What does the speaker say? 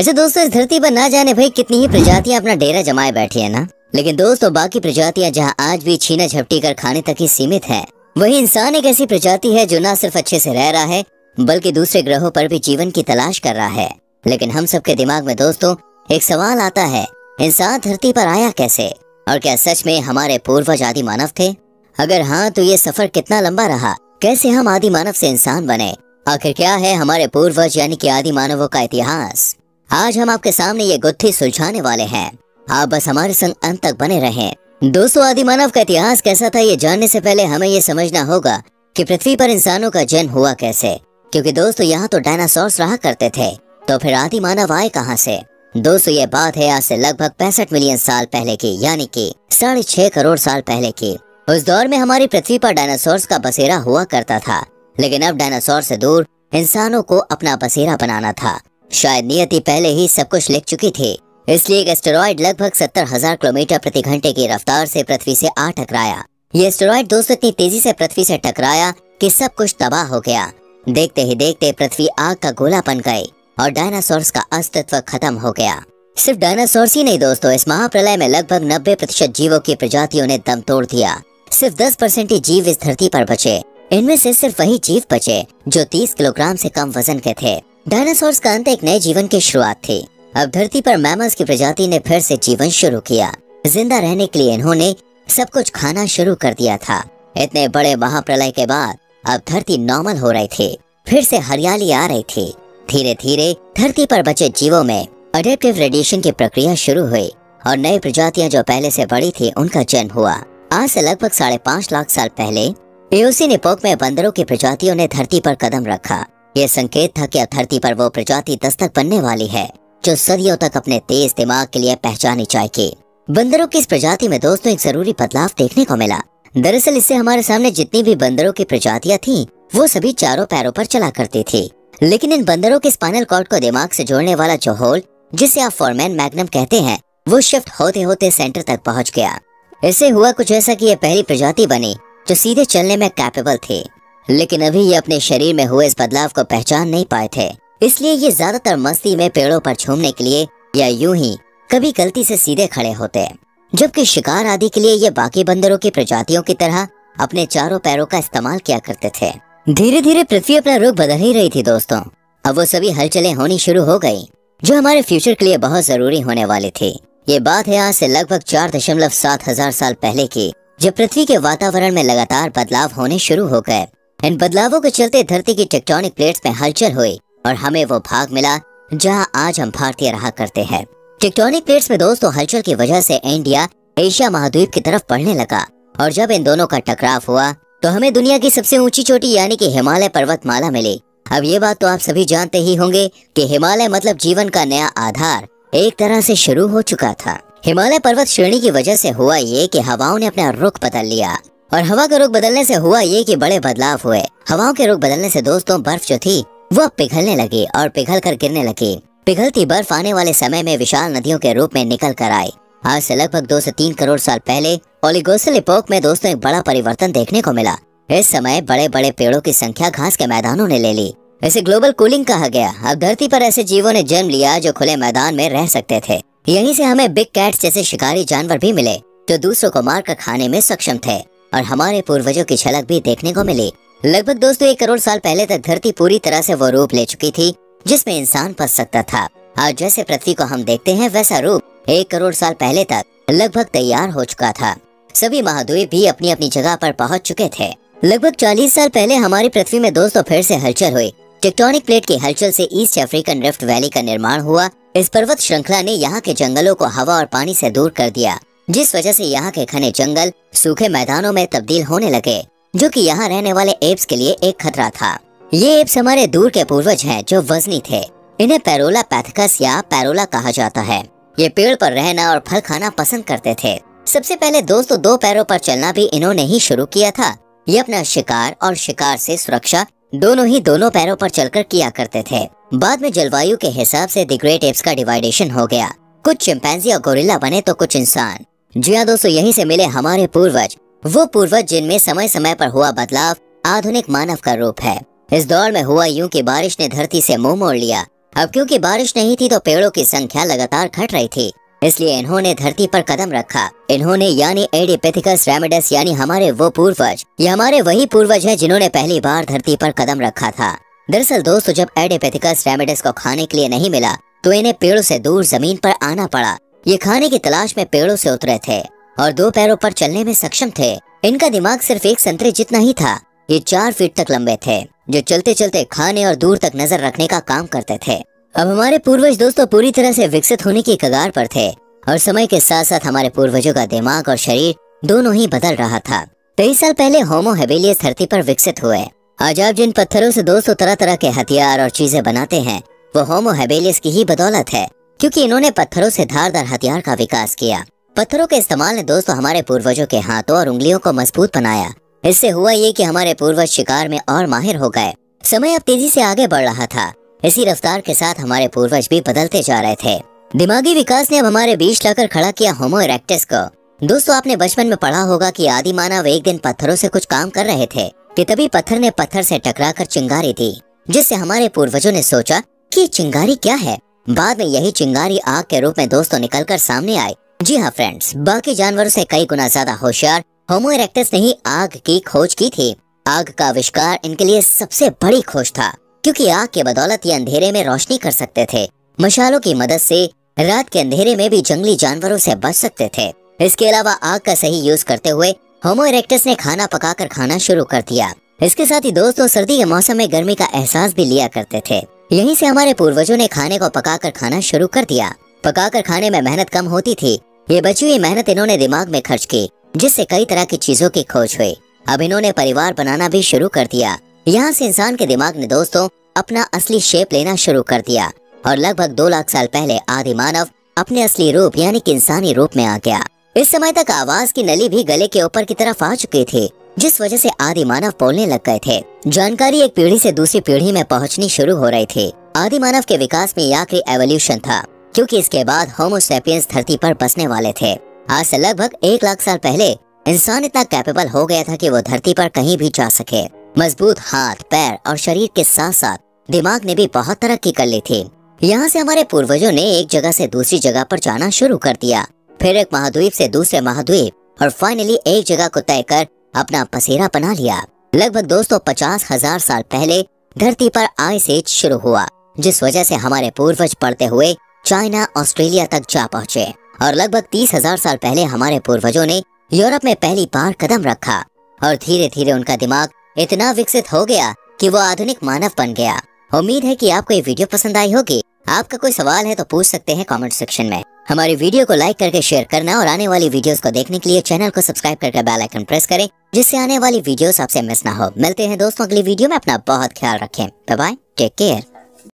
ऐसे दोस्तों, इस धरती पर ना जाने भाई कितनी ही प्रजातियां अपना डेरा जमाए बैठी है ना, लेकिन दोस्तों बाकी प्रजातियां जहां आज भी छीना झपटी कर खाने तक ही सीमित है, वही इंसान एक ऐसी प्रजाति है जो न सिर्फ अच्छे से रह रहा है बल्कि दूसरे ग्रहों पर भी जीवन की तलाश कर रहा है। लेकिन हम सबके दिमाग में दोस्तों एक सवाल आता है, इंसान धरती पर आया कैसे? और क्या सच में हमारे पूर्वज आदि मानव थे? अगर हाँ, तो ये सफर कितना लंबा रहा? कैसे हम आदि मानव से इंसान बने? आखिर क्या है हमारे पूर्वज यानी कि आदि मानवों का इतिहास? आज हम आपके सामने ये गुत्थी सुलझाने वाले हैं। आप बस हमारे संग अंत तक बने रहें। दोस्तों, आदि मानव का इतिहास कैसा था ये जानने से पहले हमें ये समझना होगा कि पृथ्वी पर इंसानों का जन्म हुआ कैसे। क्योंकि दोस्तों यहाँ तो डायनासोर्स रहा करते थे, तो फिर आदि मानव आए कहाँ से? दोस्तों ये बात है आज से लगभग 65 मिलियन साल पहले की, यानी कि 6.5 करोड़ साल पहले की। उस दौर में हमारी पृथ्वी पर डायनासोर्स का बसेरा हुआ करता था, लेकिन अब डायनासोर से दूर इंसानों को अपना बसेरा बनाना था। शायद नियति पहले ही सब कुछ लिख चुकी थी, इसलिए एक एस्टेरॉइड लगभग 70,000 किलोमीटर प्रति घंटे की रफ्तार से पृथ्वी से आ टकराया। ये एस्टेरॉइड दोस्तों इतनी तेजी से पृथ्वी से टकराया कि सब कुछ तबाह हो गया। देखते ही देखते पृथ्वी आग का गोला बन गई और डायनासोर्स का अस्तित्व खत्म हो गया। सिर्फ डायनासोर्स ही नहीं दोस्तों, इस महाप्रलय में लगभग 90% जीवों की प्रजातियों ने दम तोड़ दिया। सिर्फ 10% ही जीव इस धरती पर बचे। इनमें से सिर्फ वही जीव बचे जो 30 किलोग्राम से कम वजन के थे। डायनासोर्स का अंत एक नए जीवन की शुरुआत थी। अब धरती पर मैमल्स की प्रजाति ने फिर से जीवन शुरू किया। जिंदा रहने के लिए इन्होंने सब कुछ खाना शुरू कर दिया था। इतने बड़े महाप्रलय के बाद अब धरती नॉर्मल हो रही थी, फिर से हरियाली आ रही थी। धीरे धीरे धरती पर बचे जीवों में अडेप्टिव रेडिएशन की प्रक्रिया शुरू हुई और नई प्रजातियां जो पहले से बड़ी थी उनका जन्म हुआ। आज से लगभग 5.5 लाख साल पहले एओसिन एपोक में बंदरों की प्रजातियों ने धरती पर कदम रखा। यह संकेत था कि अब धरती पर वो प्रजाति दस्तक बनने वाली है जो सदियों तक अपने तेज दिमाग के लिए पहचानी जाएगी। बंदरों की इस प्रजाति में दोस्तों एक जरूरी बदलाव देखने को मिला। दरअसल इससे हमारे सामने जितनी भी बंदरों की प्रजातियां थीं, वो सभी चारों पैरों पर चला करती थी। लेकिन इन बंदरों के स्पाइनल कॉर्ड को दिमाग से जोड़ने वाला जो होल, जिसे आप फोरमैन मैग्नम कहते हैं, वो शिफ्ट होते होते सेंटर तक पहुंच गया। इससे हुआ कुछ ऐसा कि यह पहली प्रजाति बनी जो सीधे चलने में कैपेबल थी। लेकिन अभी ये अपने शरीर में हुए इस बदलाव को पहचान नहीं पाए थे, इसलिए ये ज्यादातर मस्ती में पेड़ों पर झूमने के लिए या यूं ही कभी गलती से सीधे खड़े होते, जबकि शिकार आदि के लिए ये बाकी बंदरों की प्रजातियों की तरह अपने चारों पैरों का इस्तेमाल किया करते थे। धीरे धीरे पृथ्वी अपना रुख बदल ही रही थी दोस्तों। अब वो सभी हलचलें होनी शुरू हो गई जो हमारे फ्यूचर के लिए बहुत जरूरी होने वाली थी। ये बात है आज से लगभग 4.7 हजार साल पहले की, जब पृथ्वी के वातावरण में लगातार बदलाव होने शुरू हो गए। इन बदलावों के चलते धरती की टेक्टोनिक प्लेट्स में हलचल हुई और हमें वो भाग मिला जहां आज हम भारतीय रहा करते हैं। टेक्टोनिक प्लेट्स में दोस्तों हलचल की वजह से इंडिया एशिया महाद्वीप की तरफ बढ़ने लगा और जब इन दोनों का टकराव हुआ तो हमें दुनिया की सबसे ऊंची चोटी यानी कि हिमालय पर्वतमाला मिली। अब ये बात तो आप सभी जानते ही होंगे कि हिमालय मतलब जीवन का नया आधार एक तरह से शुरू हो चुका था। हिमालय पर्वत श्रेणी की वजह से हुआ ये कि हवाओं ने अपना रुख बदल लिया और हवा का रुख बदलने से हुआ ये कि बड़े बदलाव हुए। हवाओं के रुख बदलने से दोस्तों बर्फ जो थी वो पिघलने लगी और पिघल कर गिरने लगी। पिघलती बर्फ आने वाले समय में विशाल नदियों के रूप में निकल कर आई। आज से लगभग 2 से 3 करोड़ साल पहले ओलिगोसिल एपोक में दोस्तों एक बड़ा परिवर्तन देखने को मिला। इस समय बड़े बड़े पेड़ों की संख्या घास के मैदानों ने ले ली। इसे ग्लोबल कूलिंग कहा गया। अब धरती पर ऐसे जीवों ने जन्म लिया जो खुले मैदान में रह सकते थे। यहीं से हमें बिग कैट्स जैसे शिकारी जानवर भी मिले जो दूसरों को मार कर खाने में सक्षम थे और हमारे पूर्वजों की झलक भी देखने को मिली। लगभग दोस्तों 1 करोड़ साल पहले तक धरती पूरी तरह से वो रूप ले चुकी थी जिसमें इंसान बस सकता था। आज जैसे पृथ्वी को हम देखते हैं वैसा रूप 1 करोड़ साल पहले तक लगभग तैयार हो चुका था। सभी महाद्वीप भी अपनी अपनी जगह पर पहुंच चुके थे। लगभग 40 साल पहले हमारी पृथ्वी में दोस्तों फिर से हलचल हुई। टेक्टोनिक प्लेट की हलचल से ईस्ट अफ्रीकन रिफ्ट वैली का निर्माण हुआ। इस पर्वत श्रृंखला ने यहाँ के जंगलों को हवा और पानी से दूर कर दिया, जिस वजह से यहाँ के घने जंगल सूखे मैदानों में तब्दील होने लगे, जो कि यहाँ रहने वाले एप्स के लिए एक खतरा था। ये एप्स हमारे दूर के पूर्वज हैं जो वजनी थे। इन्हें पैरोला पैथिकस या पैरोला कहा जाता है। ये पेड़ पर रहना और फल खाना पसंद करते थे। सबसे पहले दोस्तों 2 पैरों पर चलना भी इन्होंने ही शुरू किया था। ये अपना शिकार और शिकार से सुरक्षा दोनों ही दोनों पैरों पर चलकर किया करते थे। बाद में जलवायु के हिसाब से द ग्रेट एप्स का डिवाइडेशन हो गया। कुछ चिंपैंजी और गोरिल्ला बने तो कुछ इंसान। जी हाँ दोस्तों, यहीं से मिले हमारे पूर्वज, वो पूर्वज जिनमें समय समय पर हुआ बदलाव आधुनिक मानव का रूप है। इस दौर में हुआ यूं कि बारिश ने धरती से मुंह मोड़ लिया अब क्योंकि बारिश नहीं थी तो पेड़ों की संख्या लगातार घट रही थी, इसलिए इन्होंने धरती पर कदम रखा। इन्होंने यानी एडिपेथिकस रेमिडस यानी हमारे वो पूर्वज, ये हमारे वही पूर्वज हैं जिन्होंने पहली बार धरती पर कदम रखा था। दरअसल दोस्तों, जब एडिपेथिकस रेमिडस को खाने के लिए नहीं मिला तो इन्हें पेड़ों से दूर जमीन पर आना पड़ा। ये खाने की तलाश में पेड़ों से उतरे थे और 2 पैरों पर चलने में सक्षम थे। इनका दिमाग सिर्फ एक संतरे जितना ही था। ये 4 फीट तक लंबे थे, जो चलते चलते खाने और दूर तक नजर रखने का काम करते थे। अब हमारे पूर्वज दोस्तों पूरी तरह से विकसित होने की कगार पर थे और समय के साथ साथ हमारे पूर्वजों का दिमाग और शरीर दोनों ही बदल रहा था। 23 साल पहले होमो हेबिलियस धरती पर विकसित हुए। आज आप जिन पत्थरों से दोस्तों तरह तरह के हथियार और चीजें बनाते हैं वो होमो हेबिलियस की ही बदौलत है, क्योंकि इन्होंने पत्थरों से धारदार हथियार का विकास किया। पत्थरों के इस्तेमाल ने दोस्तों हमारे पूर्वजों के हाथों और उंगलियों को मजबूत बनाया। इससे हुआ ये कि हमारे पूर्वज शिकार में और माहिर हो गए। समय अब तेजी से आगे बढ़ रहा था। इसी रफ्तार के साथ हमारे पूर्वज भी बदलते जा रहे थे। दिमागी विकास ने अब हमारे बीच लाकर खड़ा किया होमो इरेक्टस को। दोस्तों, आपने बचपन में पढ़ा होगा कि आदि मानव एक दिन पत्थरों से कुछ काम कर रहे थे कि तभी पत्थर ने पत्थर से टकराकर चिंगारी दी, जिससे हमारे पूर्वजों ने सोचा कि चिंगारी क्या है। बाद में यही चिंगारी आग के रूप में दोस्तों निकलकर सामने आई। जी हाँ फ्रेंड्स, बाकी जानवरों से कई गुना ज्यादा होशियार होमो इरेक्टस ने ही आग की खोज की थी। आग का आविष्कार इनके लिए सबसे बड़ी खोज था, क्योंकि आग के बदौलत ये अंधेरे में रोशनी कर सकते थे। मशालों की मदद से रात के अंधेरे में भी जंगली जानवरों से बच सकते थे। इसके अलावा आग का सही यूज करते हुए होमो इरेक्टस ने खाना पकाकर खाना शुरू कर दिया। इसके साथ ही दोस्तों सर्दी के मौसम में गर्मी का एहसास भी लिया करते थे। यहीं से हमारे पूर्वजों ने खाने को पकाकर खाना शुरू कर दिया। पकाकर खाने में मेहनत कम होती थी। ये बची हुई मेहनत इन्होंने दिमाग में खर्च की, जिससे कई तरह की चीजों की खोज हुई। अब इन्होंने परिवार बनाना भी शुरू कर दिया। यहाँ से इंसान के दिमाग ने दोस्तों अपना असली शेप लेना शुरू कर दिया और लगभग 2 लाख साल पहले आदि मानव अपने असली रूप यानी कि इंसानी रूप में आ गया। इस समय तक आवाज की नली भी गले के ऊपर की तरफ आ चुकी थी, जिस वजह से आदि मानव बोलने लग गए थे। जानकारी एक पीढ़ी से दूसरी पीढ़ी में पहुंचनी शुरू हो रही थी। आदि मानव के विकास में आखिरी एवोल्यूशन था, क्योंकि इसके बाद होमो सैपियंस धरती पर बसने वाले थे। आज से लगभग 1 लाख साल पहले इंसान इतना कैपेबल हो गया था कि वो धरती पर कहीं भी जा सके। मजबूत हाथ, पैर और शरीर के साथ साथ दिमाग ने भी बहुत तरक्की कर ली थी। यहाँ से हमारे पूर्वजों ने एक जगह से दूसरी जगह पर जाना शुरू कर दिया, फिर एक महाद्वीप से दूसरे महाद्वीप और फाइनली एक जगह को तय कर अपना बसेरा बना लिया। लगभग दोस्तों 50,000 साल पहले धरती पर आइस एज शुरू हुआ, जिस वजह से हमारे पूर्वज बढ़ते हुए चाइना, ऑस्ट्रेलिया तक जा पहुँचे और लगभग 30,000 साल पहले हमारे पूर्वजों ने यूरोप में पहली बार कदम रखा और धीरे धीरे उनका दिमाग इतना विकसित हो गया कि वो आधुनिक मानव बन गया। उम्मीद है कि आपको ये वीडियो पसंद आई होगी। आपका कोई सवाल है तो पूछ सकते हैं कमेंट सेक्शन में। हमारी वीडियो को लाइक करके शेयर करना और आने वाली वीडियोस को देखने के लिए चैनल को सब्सक्राइब करके बेल आइकन प्रेस करें, जिससे आने वाली वीडियोस आपसे मिस ना हो। मिलते हैं दोस्तों अगली वीडियो में। अपना बहुत ख्याल रखें। Bye bye, take care.